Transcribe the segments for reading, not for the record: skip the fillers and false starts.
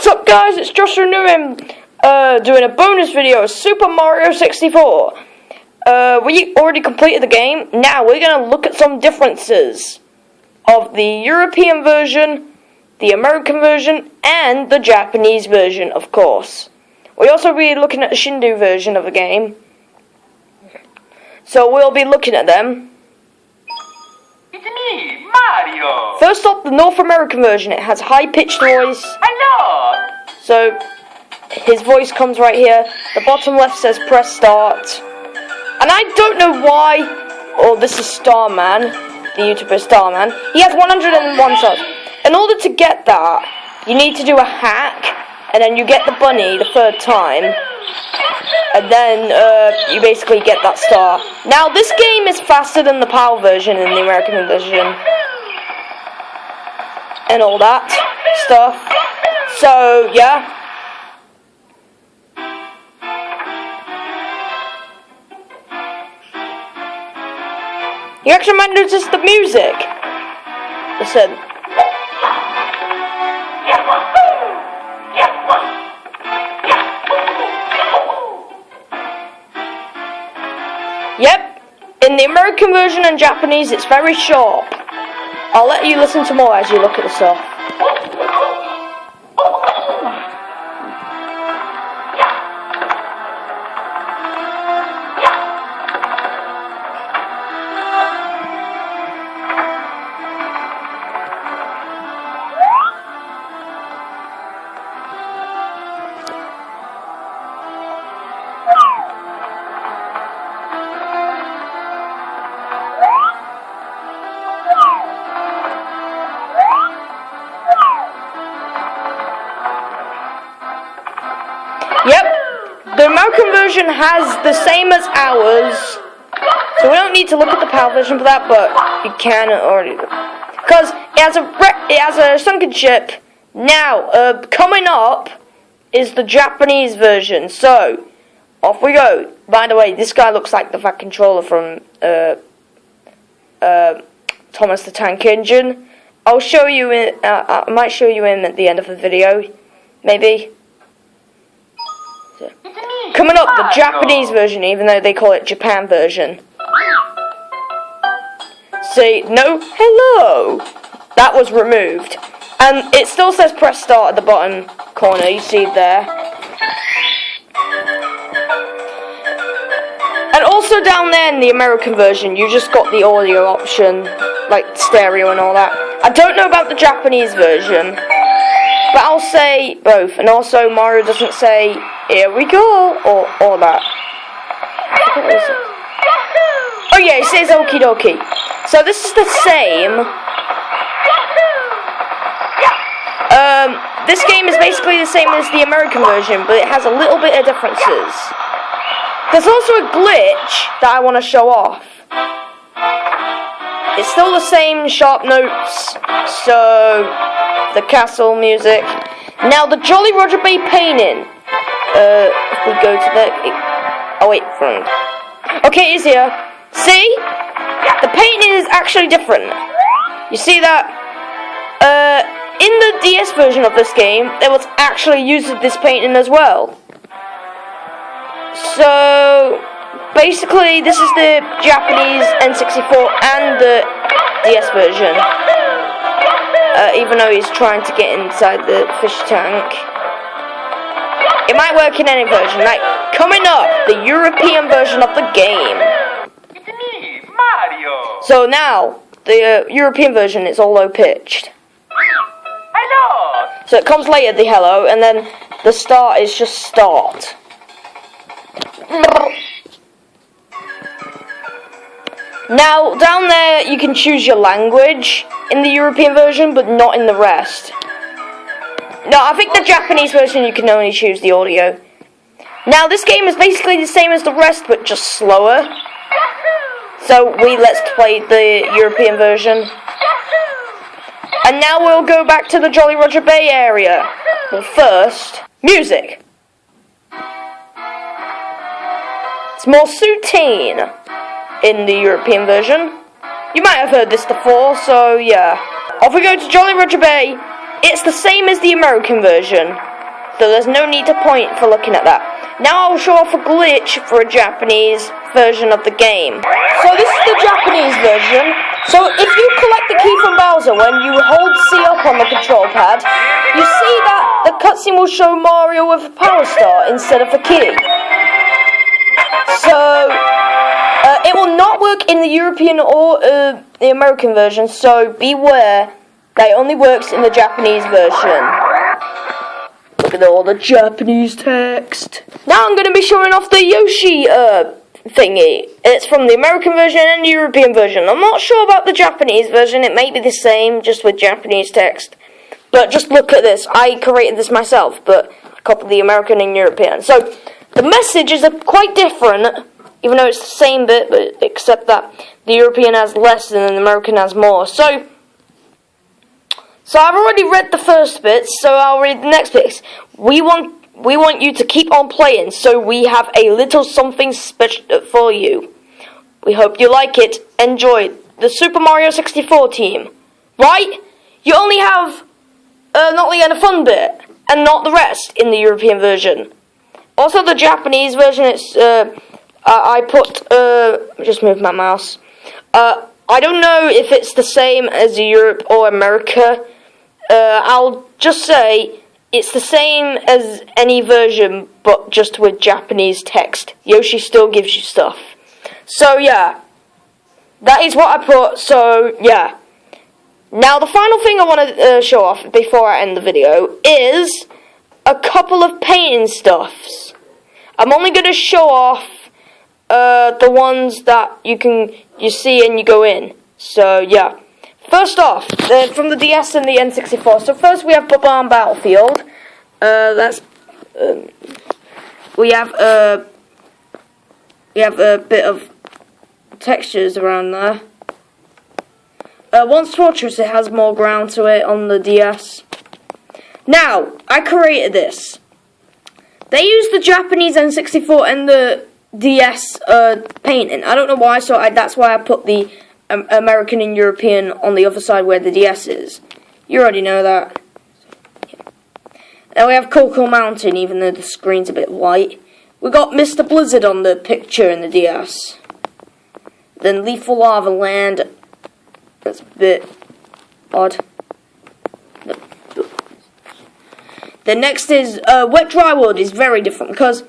What's up guys, it's Joshua Newham, doing a bonus video of Super Mario 64. We already completed the game. Now we're going to look at some differences of the European version, the American version, and the Japanese version, of course. We'll also be looking at the Shindou version of the game. So we'll be looking at them. It's me, Mario! First up, the North American version. It has high-pitched voice. Hello! So, his voice comes right here. The bottom left says press start. And I don't know why... Oh, this is Starman, the YouTuber Starman. He has 101 subs. In order to get that, you need to do a hack, and then you get the bunny the third time. And then, you basically get that star. Now, this game is faster than the PAL version in the American version. And all that stuff. So, yeah. You actually might notice the music. Listen. Yep, in the American version and Japanese, it's very sharp. I'll let you listen to more as you look at the stuff. Yep, the American version has the same as ours, so we don't need to look at the PAL version for that, but you can already, because it has a sunken ship. Now, coming up is the Japanese version, so off we go. By the way, this guy looks like the fat controller from Thomas the Tank Engine. I'll show you in, I might show you in at the end of the video, maybe. Coming up, the Japanese version, even though they call it Japan version. See, no, hello. That was removed. And it still says press start at the bottom corner, you see there. And also down there in the American version, you just got the audio option, like stereo and all that. I don't know about the Japanese version, but I'll say both. And also, Mario doesn't say, here we go, or that. Oh yeah, it says okie dokie. So this is the same. This game is basically the same as the American version, but it has a little bit of differences. There's also a glitch that I want to show off. It's still the same sharp notes, so the castle music. Now the Jolly Roger Bay painting. If we go to the... Oh wait, front. Okay, it's here. See? The painting is actually different. You see that? In the DS version of this game, there was actually used this painting as well. So, basically, this is the Japanese N64 and the DS version. Even though he's trying to get inside the fish tank. It might work in any version. Like, coming up, the European version of the game. It's me, Mario! So now, the European version is all low-pitched. Hello! So it comes later, the hello, and then the start is just start. Now, down there, you can choose your language in the European version, but not in the rest. No, I think the Japanese version, you can only choose the audio. Now, this game is basically the same as the rest, but just slower. So, let's play the European version. And now we'll go back to the Jolly Roger Bay area. But first, music. It's more soothing in the European version. You might have heard this before, so yeah. Off we go to Jolly Roger Bay. It's the same as the American version, So there's no need to point for looking at that. Now I'll show off a glitch for a Japanese version of the game. So this is the Japanese version. So if you collect the key from Bowser when you hold C up on the control pad, you see that the cutscene will show Mario with a power star instead of a key. So it will not work in the European or the American version, so beware that it only works in the Japanese version. Look at all the Japanese text. Now I'm going to be showing off the Yoshi thingy. It's from the American version and the European version. I'm not sure about the Japanese version. It may be the same, just with Japanese text. But just look at this. I created this myself, but I copied the American and European. So the messages are quite different, even though it's the same bit, but except that the European has less and the American has more. So I've already read the first bit, so I'll read the next bit. We want you to keep on playing, so we have a little something special for you. We hope you like it. Enjoy. The Super Mario 64 team. Right? You only have not the fun bit, and not the rest in the European version. Also, the Japanese version, it's I put just move my mouse. I don't know if it's the same as Europe or America. I'll just say it's the same as any version, but just with Japanese text. Yoshi still gives you stuff. So yeah, that is what I put. So yeah. Now the final thing I want to show off before I end the video is a couple of painting stuffs. I'm only going to show off the ones that you see and you go in. So yeah. First off, from the DS and the N64. So first we have Bob-Omb Battlefield. We have a bit of textures around there. Once Fortress, it has more ground to it on the DS. Now, I created this. They use the Japanese N64 and the DS painting. I don't know why, so that's why I put the American and European on the other side where the DS is. You already know that. Then we have Coco Mountain, even though the screen's a bit white. We got Mr. Blizzard on the picture in the DS. Then Lethal Lava Land. That's a bit odd. The next is Wet Dry World is very different because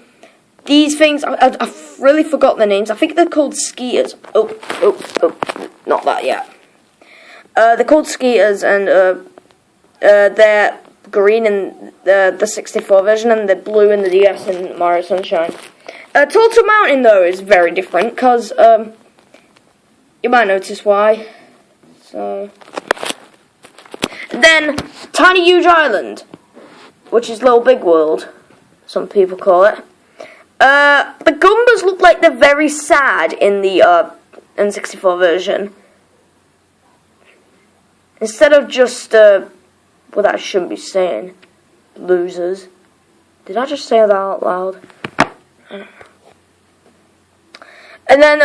these things, I've really forgot their names. I think they're called Skeeters. Oh, not that yet. They're called Skeeters, and they're green in the 64 version, and they're blue in the DS and Mario Sunshine. Total Mountain, though, is very different, because you might notice why. So, then, Tiny Huge Island, which is Little Big World, some people call it. The Goombas look like they're very sad in the N64 version. Instead of just, well, that I shouldn't be saying, losers. Did I just say that out loud? And then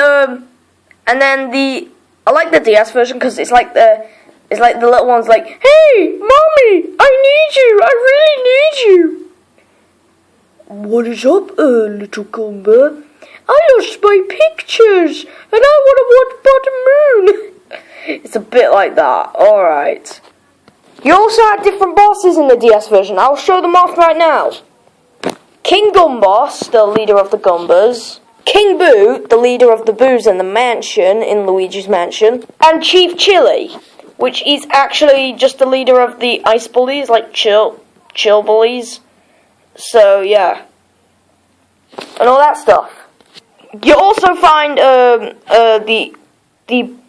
I like the DS version because it's like the little ones like, hey, mommy, I need you, I really need you. What is up, little Goomba? I lost my pictures, and I want to watch Bottom Moon. It's a bit like that, alright. You also had different bosses in the DS version. I'll show them off right now. King Gumboss, the leader of the Gumbas. King Boo, the leader of the Boos in the mansion, in Luigi's Mansion. And Chief Chili, which is actually just the leader of the ice bullies, like chill bullies. So, yeah. And all that stuff. You also find the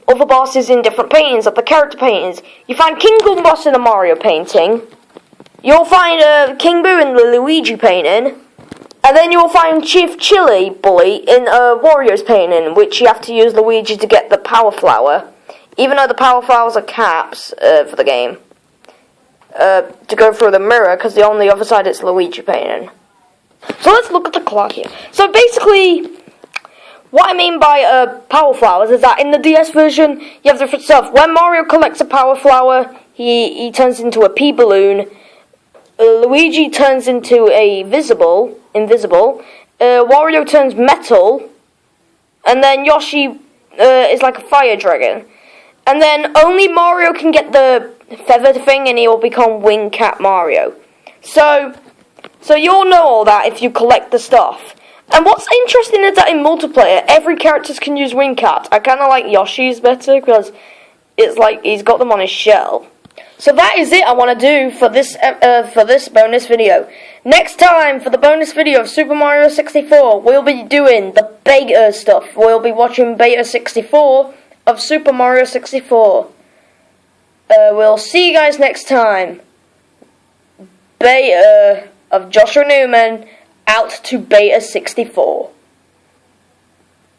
other bosses in different paintings, like the character paintings. You find King Gumboss in the Mario painting. You'll find King Boo in the Luigi painting. And then you'll find Chief Chili Bully in Wario's painting, which you have to use Luigi to get the Power Flower. Even though the Power Flowers are caps for the game. To go through the mirror, because on the other side it's Luigi painting. So let's look at the clock here. So basically, what I mean by Power Flowers is that in the DS version, you have different stuff. When Mario collects a Power Flower, he turns into a pea balloon, Luigi turns into a invisible. Wario turns metal, and then Yoshi is like a fire dragon. And then only Mario can get the feather thing, and he will become Wing Cat Mario. So you'll know all that if you collect the stuff. And what's interesting is that in multiplayer, every character can use Wing Cat. I kind of like Yoshi's better because it's like he's got them on his shell. So that is it I want to do for this bonus video. Next time, for the bonus video of Super Mario 64, we'll be doing the beta stuff. We'll be watching beta 64 of Super Mario 64. We'll see you guys next time. Beta of Joshua Newman out to beta 64.